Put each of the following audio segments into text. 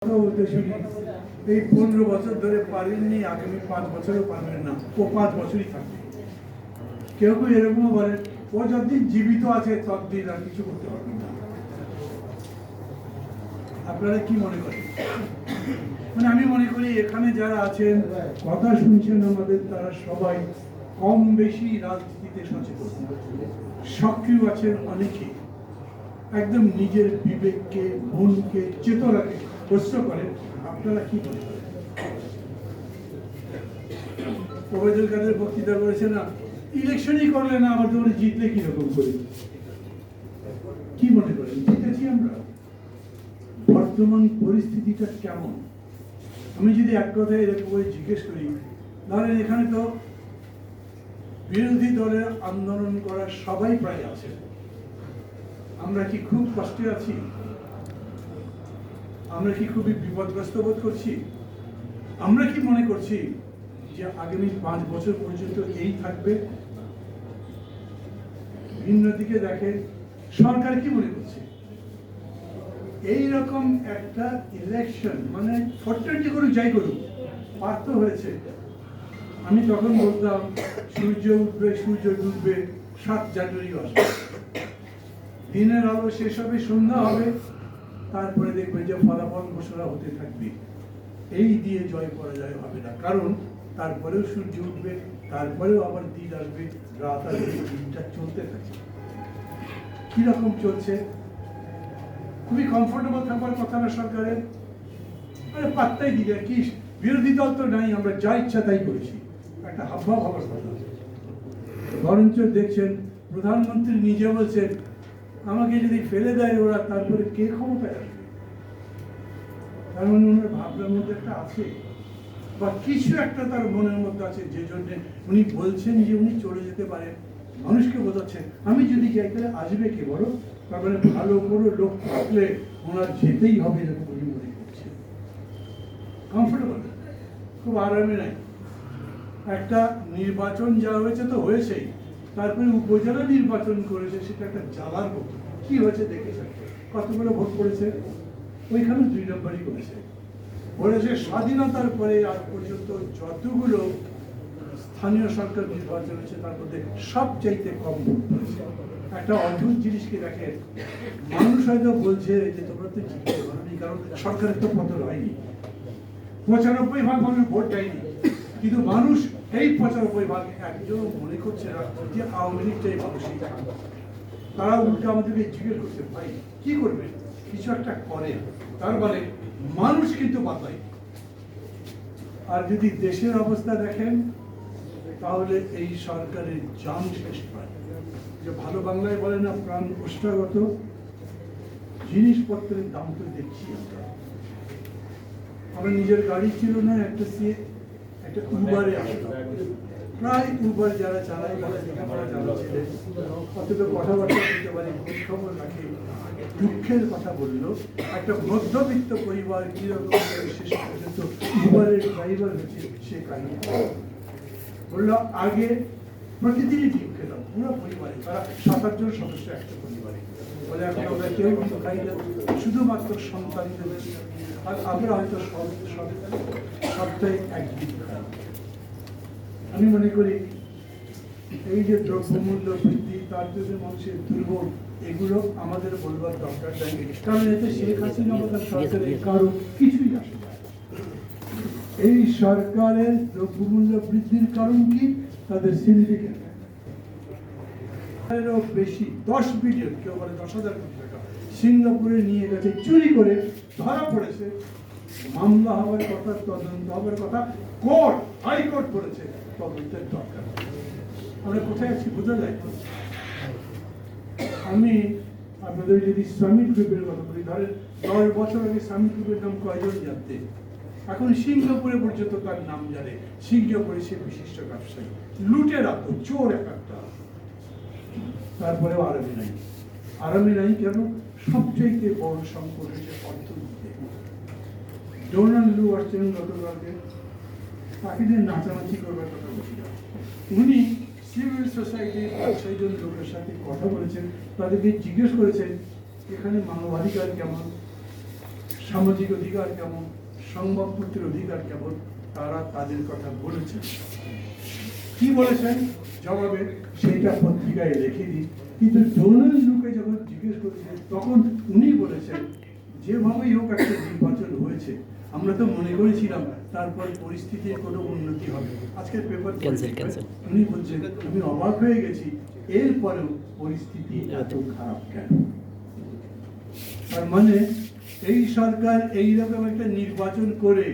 এই 15 বছর ধরে পারেননি, আগামী 5 বছরও পারবেন না, ও 5 বছরই থাকবে। কেউ কেউ এরকম বলে ও যতদিন জীবিত আছে ততদিন আর কিছু করতে পারবেন না। আপনারা কি মনে করেন? মানে আমি মনে করি এখানে যারা আছেন কথা শুনছেন আমাদের, তারা সবাই কম বেশি রাজনীতিতে সচেতন, সক্রিয় আছেন অনেকে, একদম নিজের বিবেককে, মনকে, চেতনাকে প্রশ্ন করেন। আপনারা কি মনে করেন? ওবায়দুল কাদের বক্তৃতা করেছে না, ইলেকশনই করলে না আবার তোমরা জিতলে কিরকম করে? কি মনে করেন জিতেছি আমরা? বর্তমান পরিস্থিতিটা কেমন? আমি যদি এক কথায় এরকম করে জিজ্ঞেস করি, ধরেন এখানে তো বিরোধী দলের আন্দোলন করার সবাই প্রায় আছে, আমরা কি খুব কষ্টে আছি? আমরা কি খুবই বিপদগ্রস্ত বোধ করছি? আমরা কি মনে করছি যে আগামী 5 বছর পর্যন্ত এই থাকবে? ভিন্ন দিকে দেখেন সরকার কি মনে করছে? এইরকম একটা ইলেকশন, মানে ফোরটাটি করুক যাই করুক, পার্থ হয়েছে। আমি তখন বলতাম সূর্য উঠবে, সূর্য ডুববে, 7 জানুয়ারি আসবে, দিনের আলো শেষ হবে, সন্ধ্যা হবে, তারপরে দেখবেন যে ফলাফল ঘোষণা হতে থাকবে। এই দিয়ে জয় পরাজয় হবে না, কারণ তারপরেও সূর্য উঠবে, তারপরেও আবার দিন আসবে, রাত আসবে, দিনটা চলতে থাকে। কিরকম চলছে? খুবই কমফোর্টেবল থাকবার কথা না সরকারের? আরে পাত্তাই দিলে কি, বিরোধী দল তো নাই, আমরা যা ইচ্ছা তাই করেছি, একটা হাবভাব হবার কথা। বরঞ্চ দেখছেন প্রধানমন্ত্রী নিজে বলছেন আমাকে যদি ফেলে দেয় ওরা, তারপরে কে ক্ষমতায় আসবে? তার মানে ওনার ভাবনার মধ্যে একটা আছে, বা কিছু একটা তার মনের মধ্যে আছে, যে জন্য উনি বলছেন যে উনি চলে যেতে পারেন। মানুষকে বোঝাচ্ছেন আমি যদি যাই তাহলে আসবে কে বড়? তার মানে ভালো কোনো লোক থাকলে ওনার যেতেই হবে, এরকম উনি মনে করছে। কমফোর্টেবল, খুব আরামে নাই। একটা নির্বাচন যা হয়েছে তো হয়েছেই, তারপরে উপজেলা নির্বাচন করেছে, সেটা একটা জ্বালার মতো। কি হয়েছে দেখেছেন? কতগুলো ভোট পড়েছে? ওইখানে 2 নম্বরই করেছে। বলেছে স্বাধীনতার পরে আজ পর্যন্ত যতগুলো স্থানীয় সরকার নির্বাচন হয়েছে তার মধ্যে সবচাইতে কম ভোট পড়েছে। একটা অদ্ভুত জিনিসকে দেখেন, মানুষ হয়তো বলছে যে তোমরা তো জিততে পারোনি, কারণ সরকারের তো পতন হয়নি, 95% মানুষ ভোট দেয়নি, কিন্তু মানুষ এই 95% একজন মনে করছে না যে আওয়ামী লীগটাই মানুষই। তারা উল্টো আমাদেরকে জিজ্ঞেস করছে ভাই কি করবে, কিছু একটা করে। তার মানে মানুষ কিন্তু বাতাই। আর যদি দেশের অবস্থা দেখেন, তাহলে এই সরকারের জান শেষ পায়। যে ভালো বাংলায় বলে না, প্রাণ ওষ্ঠাগত। জিনিসপত্রের দাম তো দেখছি আমরা নিজের গাড়ি ছিল না, একটা উবারে আসলাম, প্রায় উবার যারা চালায় তারা লেখাপড়া জানা ছিলেন, অথচ কথাবার্তা বলতে পারি, খোঁজ খবর রাখে। দুঃখের কথা বললো, একটা মধ্যবিত্ত পরিবার কিরকম শেষ পর্যন্ত উবারের ড্রাইভার হচ্ছে সে কাহিনী বললো। আগে প্রতিদিনই ঠিক খেলাম পুরো পরিবারে, তারা 7-8 জন সদস্য একটা পরিবারে। বলে এখন আমরা কেউ কিন্তু খাই না, শুধুমাত্র সন্তানদের, আর আমরা হয়তো সপ্তাহে একদিন খাই। আমি মনে করি এই যে দ্রব্যমূল্য বৃদ্ধি, তার জন্য মানুষের দুর্ভোগ, এগুলো আমাদের বলবার দরকার নেই, কারণ এতে শেখ হাসিনা আমাদের সরকারের কারো কিছুই আসে না। এই সরকারের দ্রব্যমূল্য বৃদ্ধির কারণ কি? তাদের সিন্ডিকেট বেশি 10 বিলিয়ন, কেউ বলে 10,000 কোটি টাকা সিঙ্গাপুরে নিয়ে গেছে চুরি করে, ধরা পড়েছে, মামলা হওয়ার কথা, তদন্ত হওয়ার কথা, কোর্ট হাইকোর্ট বলেছে তদন্তের দরকার। আমরা কোথায় আছি বোঝা যায়। আমি আপনাদের যদি সামিট গ্রুপের কথা বলি, ধরেন 10 বছর আগে সামিট গ্রুপের নাম কয়জন জানতে? এখন সিঙ্গাপুরে পর্যন্ত তার নাম জানে। সিঙ্গাপুরে সে বিশিষ্ট ব্যবসায়ী, লুটের আত, চোর একটা। তারপরেও আরামে নাই। আরামে নাই কেন? সবচাইতে বড় সংকট হচ্ছে অর্থনীতিতে। ডোনাল্ড লু আসছেন গতকালকে, তাকে নিয়ে নাচানাচি করবার কথা বলছিল। উনি সিভিল সোসাইটির 5-6 জন লোকের সাথে কথা বলেছেন, তাদেরকে জিজ্ঞেস করেছেন এখানে মানবাধিকার কেমন, সামাজিক অধিকার কেমন, সংবাদপত্রের অধিকার কেমন, তারা তাদের কথা বলেছেন। কি বলেছেন জবাবে সেইটা পত্রিকায় রেখে দিই। কিন্তু ডোনাল্ড লুকে যখন জিজ্ঞেস করেছেন তখন উনি বলেছেন যেভাবেই হোক একটা নির্বাচন হয়েছে, আমরা তো মনে করেছিলাম তারপর পরিস্থিতির কোনো উন্নতি হবে। আজকের পেপার উনি বলছেন আমি অবাক হয়ে গেছি, এরপরেও পরিস্থিতি এত খারাপ কেন। তার মানে এই সরকার এইরকম একটা নির্বাচন করে,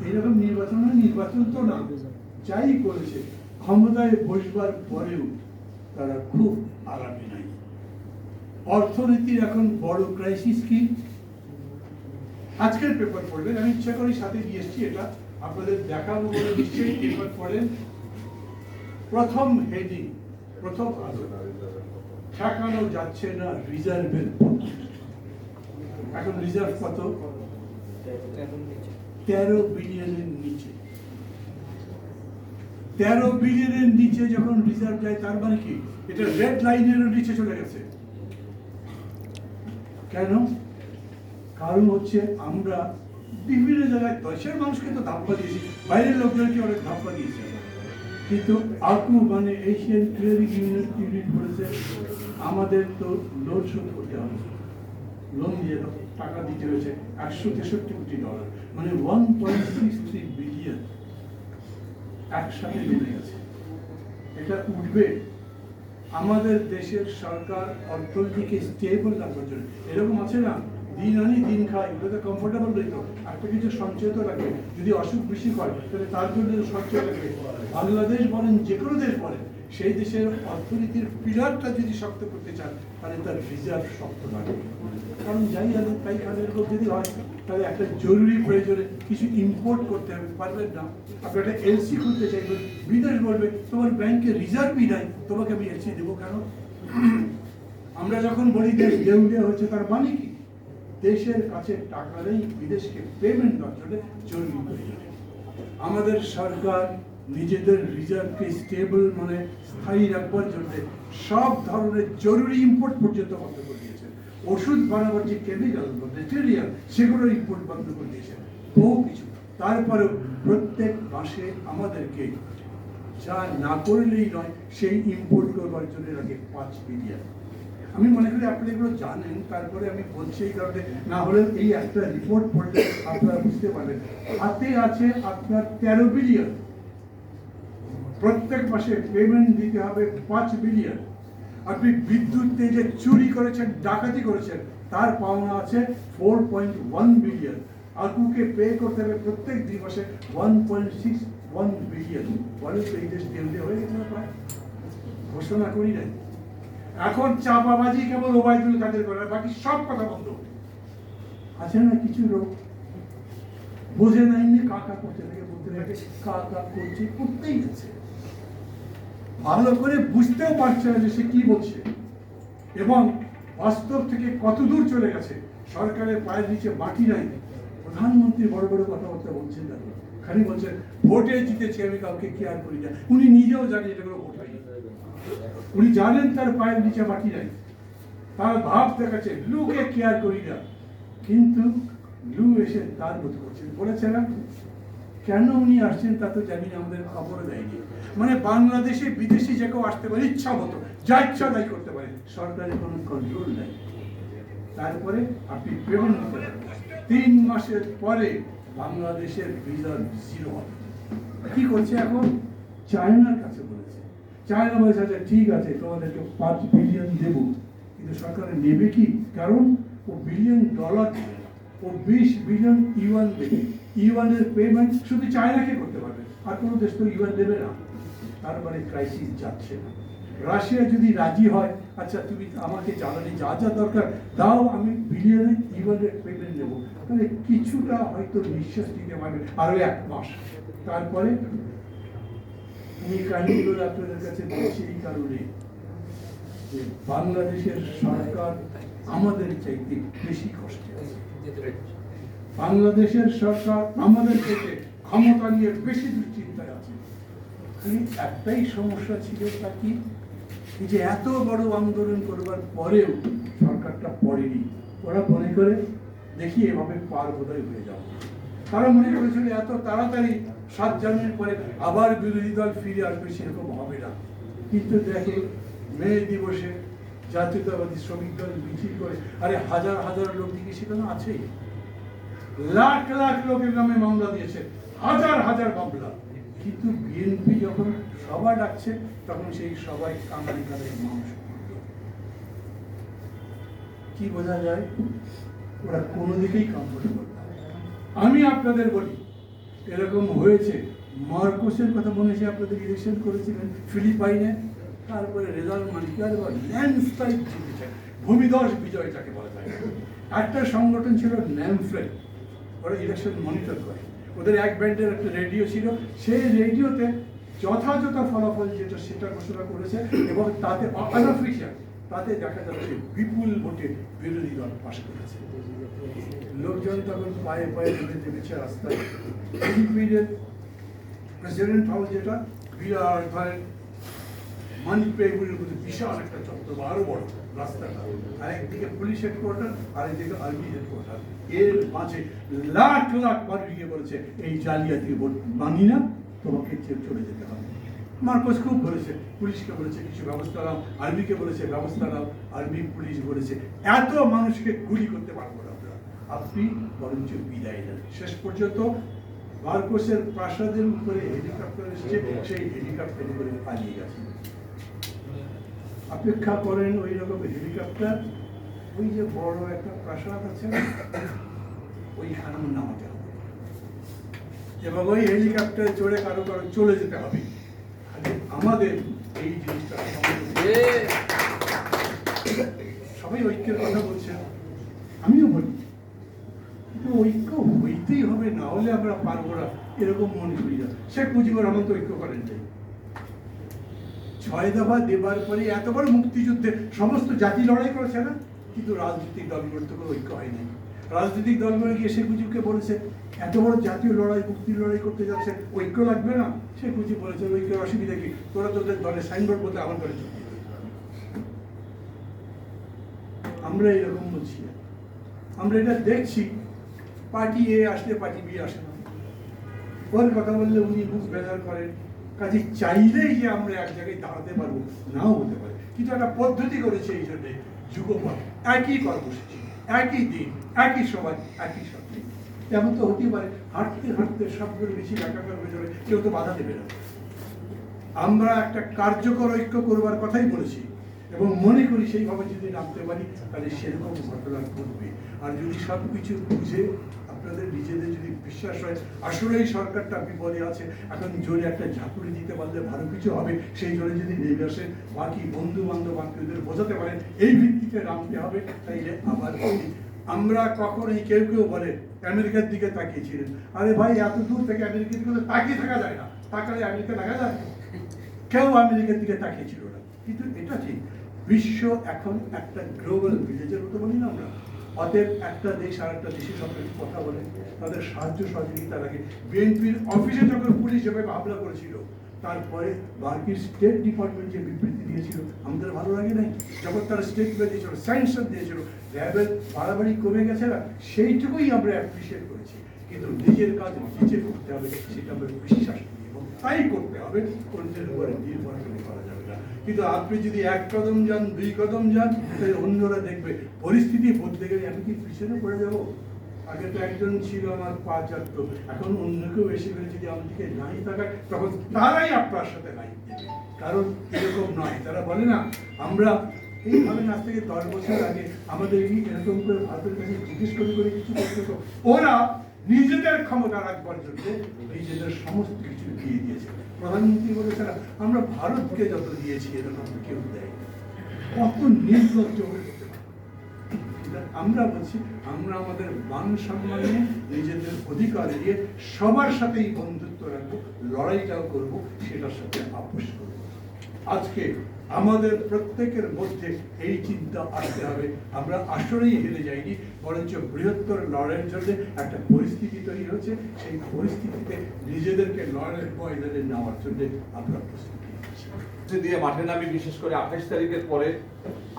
এইরকম নির্বাচন তো না, যাই করেছে ক্ষমতায় বসবার পরেও তারা খুব আরামে নাই। অর্থনীতির এখন বড় ক্রাইসিস কি, আজকের পেপার পড়বেন, আমি ইচ্ছা করে সাথে দিয়ে এসেছি, এটা আপনাদের দেখাবো বলে নিশ্চয়ই পেপার পড়েন। প্রথম হেডিং, প্রথম আলো, ঠেকানো যাচ্ছে না রিজার্ভের পক্ষে। এখন রিজার্ভ কত? 13 বিলিয়নের নিচে। 13 বিলিয়নের নিচে যখন রিজার্ভ যায় তার মানে কি এটা রেড লাইনেরও নিচে চলে গেছে। কেন? কারণ হচ্ছে আমরা বিভিন্ন জায়গায় দেশের মানুষকে তো ধাপ্পা দিয়েছি, বাইরের লোকজনকে অনেক ধাপ্পা দিয়েছি, কিন্তু আকু মানে এশিয়ান ক্লিয়ারিং ইউনিট বলেছে আমাদের তো লোন শোধ করতে হবে, লোন দিয়ে টাকা দিতে হয়েছে $163 কোটি, মানে 1.63 বিলিয়ন একসাথে নেমে গেছে। এটা উঠবে। আমাদের দেশের সরকার অর্থনীতিকে স্টেবল রাখার জন্য, এরকম আছে না দিন আনি দিন খাই, ওটা কমফোর্টেবল রইতো, একটা কিছু সঞ্চয় তো রাখবে, যদি অসুখ বেশি হয় তাহলে তার জন্য সঞ্চয় রাখবে। বাংলাদেশ বলেন যে কোনো দেশ বলেন, সেই দেশের অর্থনীতির পিলারটা যদি শক্ত করতে চান তাহলে তার রিজার্ভ শক্ত লাগবে। কারণ যাই আনে তাই খানের লোক যদি হয় তাহলে একটা জরুরি প্রয়োজনে কিছু ইম্পোর্ট করতে হবে, পারবেন না। আপনি একটা এলসি খুলতে চাইবেন, বিদেশ বলবে তোমার ব্যাংকে রিজার্ভই নাই, তোমাকে আমি এলসি দেবো কেন? আমরা যখন বলি দেশ দেউলিয়া হয়েছে তার মানে কি? দেশের কাছে টাকা নেই, বিদেশকে পেমেন্ট দেওয়ার জন্য জরুরি প্রয়োজনে। আমাদের সরকার নিজেদের রিজার্ভকে স্টেবল মানে স্থায়ী রাখবার জন্য সব ধরনের জরুরি ইম্পোর্ট পর্যন্ত বন্ধ করে দিয়েছে। ওষুধ বানাবার যে কেমিক্যাল ম্যাটেরিয়াল সেগুলো ইম্পোর্ট বন্ধ করে দিয়েছে, বহু কিছু। তারপরেও প্রত্যেক মাসে আমাদেরকে যা না করলেই নয় সেই ইম্পোর্ট করবার জন্য লাগে 5 বিলিয়ন। আমি মনে করি আপনি এগুলো জানেন, তারপরে আমি বলছি এই কারণে, না হলে এই একটা রিপোর্ট পড়লে আপনারা বুঝতে পারবেন। হাতে আছে আপনার 13 বিলিয়ন, প্রত্যেক মাসে পেমেন্ট দিতে হবে 5 বিলিয়ন। আপনি বিদ্যুৎ যে চুরি করেছেন, ডাকাতি করেছেন, তার পাওনা আছে 4.1 বিলিয়ন। আকুকে পে করতে হবে প্রত্যেক 2 মাসে 1.61 বিলিয়ন। বলে তো এই দেশ দেউলিয়া হয়ে গেছে না প্রায়, ঘোষণা করি নাই। এখন চাপাবাজি কেবল ওবায়দুল কাদের করে, বাকি সব কথা বন্ধ। আছে না কিছু লোক বোঝে না, এমনি কাকা করতে থাকে, বলতে থাকে কাকা করছে, করতেই আছে, ভালো করে বুঝতেও পারছে না যে সে কি বলছে এবং বাস্তব থেকে কত দূর চলে গেছে। সরকারের পায়ের নিচে মাটি নাই। প্রধানমন্ত্রী বড় বড় কথাবার্তা বলছেন না, খালি বলছেন ভোটে জিতেছি আমি, কাউকে কেয়ার করি না। উনি নিজেও জানেন এটা কোনো ভোট হয়নি, উনি জানেন তার পায়ের নিচে মাটি নাই। তার ভাব দেখাচ্ছে লুকে কেয়ার করি না, কিন্তু লু এসে তার মতো করছেন। বলেছে না কেন উনি আসছেন তা তো জানি না, আমাদের খবরও দেয়নি। মানে বাংলাদেশে বিদেশি যে কেউ আসতে পারে, ইচ্ছা মতো যা ইচ্ছা তাই করতে পারে, সরকারের কোনো কন্ট্রোল নাই। তারপরে আপনি পেমেন্ট দিতে পারেন, 3 মাসের পরে বাংলাদেশের রিজার্ভ 0 হবে। কি করছে এখন? চায়নার কাছে বলেছে, চায়না বলেছে আচ্ছা ঠিক আছে তোমাদেরকে 5 বিলিয়ন দেবো, কিন্তু সরকার নেবে কি? কারণ ও বিলিয়ন ডলার দেবে না, ও 20 বিলিয়ন ইউয়ান দেবে। ইউয়ানের পেমেন্ট শুধু চায়নাকে করতে পারবে, আর কোনো দেশ তো ইউয়ান দেবে না। তারপরে ক্রাইসিস যাচ্ছে না। রাশিয়া যদি রাজি হয়, আচ্ছা তুমি আমাকে জ্বালানি যা যা দরকার দাও, আমি বিলিয়নে ইউয়ানের পেমেন্ট নেবো, তাহলে কিছুটা হয়তো নিঃশ্বাস নিতে পারবে আরো 1 মাস। তারপরে এই কাহিনীগুলো আপনাদের কাছে বলছি এই কারণে যে বাংলাদেশের সরকার আমাদের চাইতে বেশি কষ্টে আছে। বাংলাদেশের সরকার আমাদের থেকে ক্ষমতা নিয়ে বেশি দুশ্চিন্তায় আছে। খালি একটাই সমস্যা ছিল, তা কি যে এত বড় আন্দোলন করবার পরেও সরকারটা পড়েনি। ওরা মনে করে দেখি এভাবে পার বোধহয় হয়ে যাবো। তারা মনে করেছিল এত তাড়াতাড়ি 7 জানুয়ারির পরে আবার বিরোধী দল ফিরে আসবে, সেরকম হবে না। কিন্তু দেখে মে দিবসে জাতীয়তাবাদী শ্রমিক দল মিছিল করে, আরে হাজার হাজার লোক দিকে সেখানে আছেই, লাখ লাখ লোকের নামে মামলা দিয়েছে, হাজার হাজার মামলা। কিন্তু বিএনপি যখন সভা ডাকছে তখন সেই সবাই কামারি কালের মানুষ। কি বোঝা যায়? ওরা কোনো দিকেই কমফোর্টেবল না। আমি আপনাদের বলি, এরকম হয়েছে। মার্কোসের কথা মনে আছে, আপনাদের ইলেকশন করেছিলেন ফিলিপাইনে, তারপরে রেজাল্ট মালিকার বা ল্যান্ডস্লাইড জিতেছে, ভূমিধস বিজয় যাকে বলা যায়। একটা সংগঠন ছিল ন্যামফ্রেড, ওরা ইলেকশন মনিটর করে। ওদের এক ব্যান্ডের একটা রেডিও ছিল, সেই রেডিওতে যথাযথ ফলাফল যেটা সেটা ঘোষণা করেছে, এবং তাতে আনঅফিশিয়াল তাতে দেখা যাচ্ছে বিপুল ভোটে বিরোধী দল পাশ করেছে। লোকজন তখন পায়ে পায়ে ধরে নেমেছে রাস্তায়। প্রেসিডেন্ট হাউস যেটা বিরাট ধরেন মানি পেগুলির মধ্যে বিশাল একটা চত্বর, আরো বড় রাস্তাটা, আর একদিকে পুলিশ হেডকোয়ার্টার, আর একদিকে আর্মি হেডকোয়ার্টার। এর মাঝে লাখ লাখ মানুষ গিয়ে বলেছে এই জালিয়াতি ভোট মানি না, তোমাকে চলে যেতে হবে। মার্কোস খুব বলেছে, পুলিশকে বলেছে কিছু ব্যবস্থা নাও, আর্মিকে বলেছে ব্যবস্থা নাও, আর্মি পুলিশ বলেছে এত মানুষকে গুলি করতে পারবো না আমরা, আপনি বরঞ্চ বিদায় নেন। শেষ পর্যন্ত মার্কোসের প্রাসাদের উপরে হেলিকপ্টার এসছে, সেই হেলিকপ্টারে করে পালিয়ে গেছে। অপেক্ষা করেন ওই রকম হেলিকপ্টার, ওই যে বড় একটা প্রাসাদ আছে ওইখানে নামাতে হবে, এবং ওই হেলিকপ্টারে চড়ে কারো কারো চলে যেতে হবে। আমাদের এই জিনিসটা সবাই ঐক্যের কথা বলছে, আমিও বলি, কিন্তু ঐক্য হইতেই হবে, না হলে আমরা পারবো না, এরকম মনে করি না। শেখ মুজিবুর রহমান তো ঐক্য করেন নাই। 6 দফা দেবার পরে এত বড় মুক্তিযুদ্ধে সমস্ত জাতি লড়াই করেছে না, কিন্তু রাজনৈতিক দলগুলোর তো কোনো ঐক্য হয় নাই। রাজনৈতিক দলগুলো গিয়ে শেখ মুজিবকে বলেছে এত বড় জাতীয় লড়াই, মুক্তির লড়াই করতে যাচ্ছে, ঐক্য লাগবে না। শেখ মুজিব বলেছে ঐক্যের অসুবিধা কি, তোরা তোদের দলে সাইনবোর্ড বলতে আমার দলে চুক্তি। আমরা এরকম বলছি, আমরা এটা দেখছি, পার্টি এ আসলে পার্টি বি আসে না, ওর কথা বললে উনি মুখ বেজার করেন। কাজে চাইলেই যে আমরা এক জায়গায় দাঁড়াতে পারবো নাও হতে পারে, কিন্তু একটা পদ্ধতি করেছে এই জন্যে, যুগপৎ, একই কর্মসূচি, একই দিন, একই সময়, একই সত্যি। এমন তো হতেই পারে হাঁটতে হাঁটতে সবগুলো বেশি একাকার হয়ে যাবে, কেউ তো বাধা দেবে না। আমরা একটা কার্যকর ঐক্য করবার কথাই বলেছি, এবং মনে করি সেইভাবে যদি নামতে পারি তাহলে সেরকম ঘটনা ঘটবে। আর যদি সব কিছু বুঝে আপনাদের নিজেদের যদি বিশ্বাস হয় আসলেই সরকারটা বিপদে আছে, এখন জোরে একটা ঝাঁকুড়ি দিতে পারলে ভালো কিছু হবে, সেই জোরে যদি নেমে আসে, বাকি বন্ধু বান্ধব বান্ধবদের বোঝাতে পারেন এই ভিত্তিতে নামতে হবে, তাইলে আবার আমরা কখনোই কেউ কেউ বলে আমেরিকার দিকে তাকিয়েছিলেন, আরে ভাই এত দূর থেকে আমেরিকার দিকে তাকিয়ে থাকা যায় না, তাকালে আমেরিকা দেখা যায়, কেউ আমেরিকার দিকে তাকিয়েছিল না। কিন্তু এটা ঠিক, বিশ্ব এখন একটা গ্লোবাল ভিলেজের মতো বলি না আমরা। অতএব একটা দেশ আর একটা দেশের সঙ্গে কথা বলে, তাদের সাহায্য সহযোগিতা লাগে। বিএনপির অফিসে যখন পুলিশ যেভাবে হামলা করেছিল, তারপরে মার্কিন স্টেট ডিপার্টমেন্ট যে বিবৃতি দিয়েছিল আমাদের ভালো লাগে নাই, যখন তারা স্টেটমেন্ট দিয়েছিল, স্যাংশন দিয়েছিল, র্যাবের বাড়াবাড়ি কমে গেছে না, সেইটুকুই আমরা অ্যাপ্রিসিয়েট করেছি। কিন্তু নিজের কাজ নিজে করতে হবে, সেটা আমরা বিশ্বাস করি, এবং তাই করতে হবে, অন্যের উপরে নির্ভর করে করা যাবে না। কিন্তু আপনি যদি 1 কদম যান, 2 কদম যান, তাহলে অন্যরা দেখবে পরিস্থিতি বদলে গেলে আমি কি পিছনে পড়ে যাব। আগে তো একজন ছিল আমার পা চাটতো, এখন অন্য কেউ এসে করে যদি আমার দিকে নাই তাকায়, তখন তারাই আপনার সাথে নাই দেবে। কারণ এরকম নয়, তারা বলে না আমরা এইভাবে, আজ থেকে 10 বছর আগে আমাদের এই এরকম করে ভারতের কাছে জিজ্ঞেস করে করে কিছু করতে হতো, ওরা নিজেদের ক্ষমতা রাখবার জন্য নিজেদের সমস্ত কিছু দিয়ে দিয়েছে। প্রধানমন্ত্রী বলেছে না আমরা ভারতকে যত দিয়েছি এরকম কেউ দেয়, কত নির্লজ্জ হয়ে যেতে পারে। আমরা বলছি আমরা আমাদের মান সম্মান নিয়ে, নিজেদের অধিকার দিয়ে সবার সাথেই বন্ধুত্ব রাখবো, লড়াইটাও করবো, সেটার সাথে আপোষ করবো। আজকে আমাদের প্রত্যেকের মধ্যে এই চিন্তা আসতে হবে, আমরা আসলেই হেরে যাইনি, বরঞ্চ বৃহত্তর লড়াইয়ের জন্য একটা পরিস্থিতি তৈরি হচ্ছে, সেই পরিস্থিতিতে নিজেদেরকে লড়াইয়ের ময়দানে নেওয়ার জন্য আমরা প্রস্তুতি দিয়ে মাঠে নামি। বিশেষ করে 28 তারিখের পরে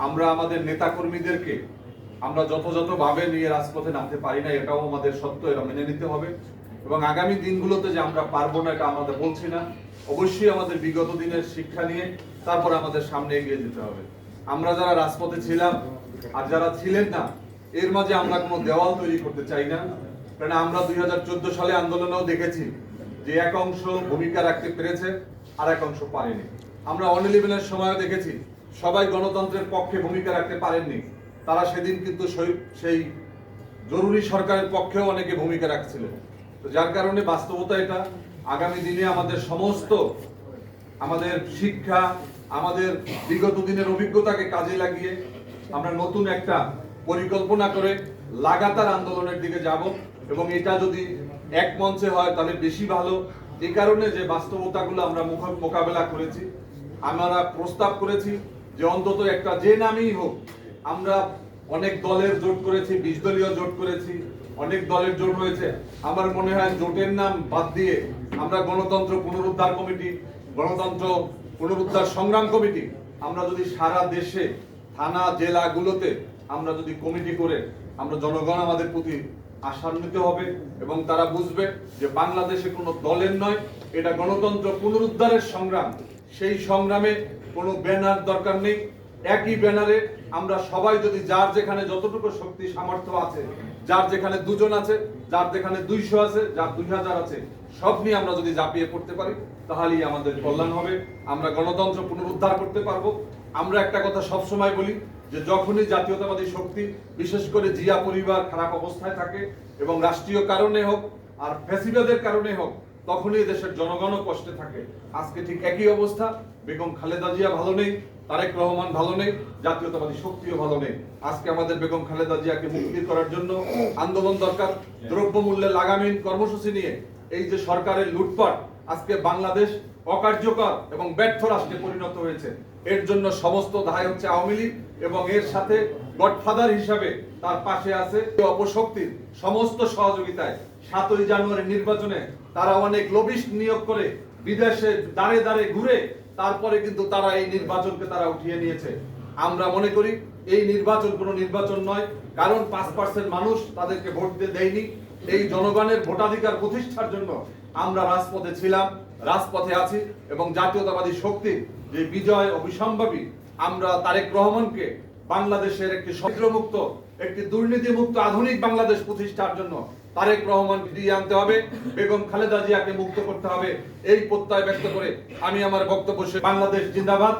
আমরা আমাদের নেতা কর্মীদেরকে আমরা যথাযথভাবে নিয়ে রাজপথে নামতে পারি না, এটাও আমাদের সত্য, এটা মেনে নিতে হবে। এবং আগামী দিনগুলোতে যে আমরা পারবো না এটা আমাদের বলছি না, অবশ্যই আমাদের বিগত দিনের শিক্ষা নিয়ে তারপর আমাদের সামনে এগিয়ে যেতে হবে। আমরা যারা রাজপথে ছিলাম আর যারা ছিলেন না, এর মাঝে আমরা কোনো দেওয়াল তৈরি করতে চাই না। কারণ আমরা 2014 সালে আন্দোলনেও দেখেছি যে এক অংশ ভূমিকা রাখতে পেরেছে আর এক অংশ পারেনি। আমরা 111-এর সময়ও দেখেছি সবাই গণতন্ত্রের পক্ষে ভূমিকা রাখতে পারেননি, তারা সেদিন কিন্তু সেই জরুরি সরকারের পক্ষেও অনেকে ভূমিকা রাখছিল। তো যার কারণে বাস্তবতা এটা, আগামী দিনে আমাদের সমস্ত আমাদের শিক্ষা, আমাদের বিগত দিনের অভিজ্ঞতাকে কাজে লাগিয়ে আমরা নতুন একটা পরিকল্পনা করে লাগাতার আন্দোলনের দিকে যাব। এবং এটা যদি এক মঞ্চে হয় তাহলে বেশি ভালো। এই কারণে যে বাস্তবতাগুলো আমরা মোকাবেলা করেছি, আমরা প্রস্তাব করেছি যে অন্তত একটা যে নামই হোক, আমরা অনেক দলের জোট করেছি, 20 দলীয় জোট করেছি, অনেক দলের জোট হয়েছে। আমার মনে হয় জোটের নাম বাদ দিয়ে আমরা গণতন্ত্র পুনরুদ্ধার কমিটি, গণতন্ত্র পুনরুদ্ধার সংগ্রাম কমিটি, আমরা যদি সারা দেশে থানা জেলাগুলোতে আমরা যদি কমিটি করে আমরা জনগণ আমাদের প্রতি আশান্বিত হবে এবং তারা বুঝবে যে বাংলাদেশে কোনো দলের নয়, এটা গণতন্ত্র পুনরুদ্ধারের সংগ্রাম। সেই সংগ্রামে কোনো ব্যানার দরকার নেই, একই ব্যানারে আমরা সবাই যদি যার যেখানে যতটুকু শক্তি সামর্থ্য আছে, যার যেখানে 2 জন আছে, যার যেখানে 200 আছে, যার 2000 আছে, সব নিয়ে আমরা যদি ঝাঁপিয়ে পড়তে পারি তাহলেই আমাদের কল্যাণ হবে, আমরা গণতন্ত্র পুনরুদ্ধার করতে পারবো। আমরা একটা কথা সবসময় বলি যে যখনই জাতীয়তাবাদী শক্তি, বিশেষ করে জিয়া পরিবার খারাপ অবস্থায় থাকে এবং রাষ্ট্রীয় কারণে হোক আর ফ্যাসিবাদের কারণে হোক, তখনই দেশের জনগণও কষ্টে থাকে। আজকে ঠিক একই অবস্থা, বেগম খালেদা জিয়া ভালো নেই, তারেক রহমান ভালো নেই, জাতীয়তাবাদী শক্তিও ভালো নেই। আজকে আমাদের বেগম খালেদা জিয়াকে মুক্তি করার জন্য আন্দোলন দরকার। দ্রব্যমূল্যের লাগামহীন কর্মসূচি নিয়ে এই যে সরকারের লুটপাট, আজকে বাংলাদেশ অকার্যকর এবং ব্যর্থ রাষ্ট্রে পরিণত হয়েছে। এর জন্য সমস্ত দায় হচ্ছে আওয়ামী লীগ এবং এর সাথে গডফাদার হিসাবে তার পাশে আছে অপশক্তির সমস্ত সহযোগিতায় 7ই জানুয়ারি নির্বাচনে তারা অনেক লবিস্ট নিয়োগ করে বিদেশে দাঁড়ে দাঁড়ে ঘুরে তারপরে কিন্তু তারা এই নির্বাচনকে তারা উঠিয়ে নিয়েছে। আমরা মনে করি এই নির্বাচন কোনো নির্বাচন নয়, কারণ 5% মানুষ তাদেরকে ভোট দিয়ে দেয়নি। এই জনগণের ভোটাধিকার প্রতিষ্ঠার জন্য আমরা রাজপথে ছিলাম, রাজপথে আছি এবং জাতীয়তাবাদী শক্তি যে বিজয় অবিসম্ভাবী, আমরা তারেক রহমানকে বাংলাদেশের একটি সন্ত্রাসমুক্ত, একটি দুর্নীতিমুক্ত আধুনিক বাংলাদেশ প্রতিষ্ঠার জন্য তারেক রহমান ফিরিয়ে আনতে হবে, বেগম খালেদা জিয়াকে মুক্ত করতে হবে। এই প্রত্যয় ব্যক্ত করে আমি আমার বক্তব্য শেষ। বাংলাদেশ জিন্দাবাদ।